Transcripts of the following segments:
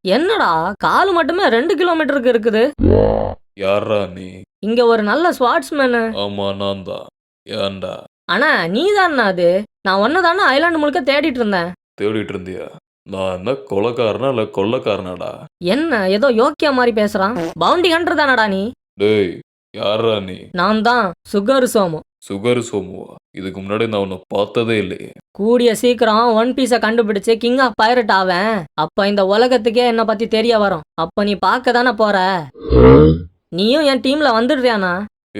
என்னடா கால் மட்டுமே 2 கிலோமீட்டருக்கு இருக்குது. யாரா நீ? இங்க ஒரு நல்ல ஸ்வாட்ஸ்மேனு. ஆமா நான் தான். ஏன்டா அண்ணா நீ தானே அது? நான் ஒன்ன தானே ஐலாண்டு முழுக்க தேடிட்டு இருந்தேன். தேடிட்டு இருந்தியா? நான் என்ன கொலைக்காரனா இல்ல கொள்ளைக்காரனாடா? என்ன ஏதோ யோக்கியா மாதிரி பேசுறான். பவுண்டி ஹண்டர் தானடா நீ? டேய் யாரா நீ? நான் தான் சுகர் சோமு. சுகர் சோமுவா? இதுக்கு முன்னாடி நான் உன்னை பார்த்ததே இல்லையே. கூடிய சீக்கிரம் ஒன் பீஸை கண்டுபிடிச்சு கிங் ஆஃப் பைரட் ஆவேன். அப்ப இந்த உலகத்துக்கே என்ன பத்தி தெரிய வரும். அப்ப நீ பார்க்க தானே போற. நீயும் என் டீம்ல வந்துடுறியாண்ணா?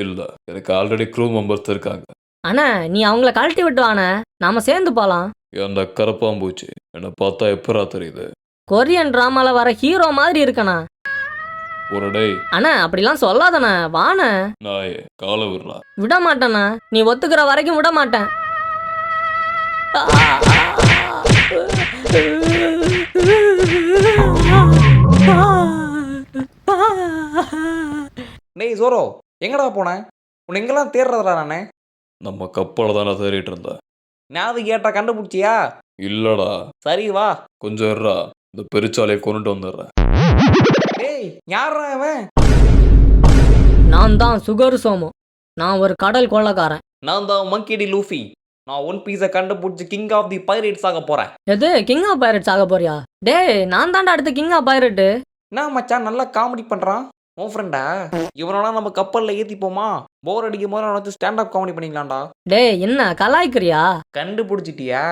இல்ல, எனக்கு ஆல்ரெடி க்ரூ மெம்பர்ஸ் இருக்காங்க. அண்ணா நீ அவங்கள கழட்டி விட்டு வாண்ணே, நாம சேர்ந்து போலாம். ஏன்டா கரப்பாம்பூச்சி, என்னை பார்த்தா எப்பரா தெரியுது? கொரியன் டிராமால வர ஹீரோ மாதிரி இருக்கண்ணா. ஒரு டேய் அண்ணா அப்படிலாம் சொல்லாதண்ணா, வாண்ணே. நாயே, காலை விடுறா. விட மாட்டேண்ணா, நீ ஒத்துக்கிற வரைக்கும் விட மாட்டேன். டேய் ஜோரோ, எங்கடா போனேன்? உன்னை எங்கெல்லாம் தேடுறதுடா நானு? நம்ம கப்பலை தானே தேடிட்டு இருந்தேன். நேவிகேட்டரை கண்டுபிடிச்சியா? இல்லடா, சரி வா. கொஞ்சம் இருடா, இந்த பெருச்சாலையை கொண்டுட்டு வந்துடுறேன். டேய் யாரா அவன்? நான் தான் சுகர் சோமு. நான் ஒரு கடல் கொள்ளக்காரன். நான் தான் மங்கிடி லூஃபி. நான் ஒன் பீஸை கண்டுபிடிச்சி கிங் ஆஃப் தி பைரேட்ஸ் ஆக போறேன். எது கிங் ஆஃப் பைரட்ஸ் ஆக போறியா? டேய் நான் தான்டா அடுத்த கிங் ஆஃப் பைரட்டு. என்ன மச்சான் நல்லா காமெடி பண்றான். உன் ஃப்ரெண்டா? இவனோட நம்ம கப்பலில் ஏற்றிப்போமா? போர் அடிக்கும் போது அவனை வச்சு ஸ்டாண்ட் அப் காமெடி பண்ணிக்கலாம்டா. டேய் என்ன கலாய்க்கிறியா? கண்டுபிடிச்சிட்டியா?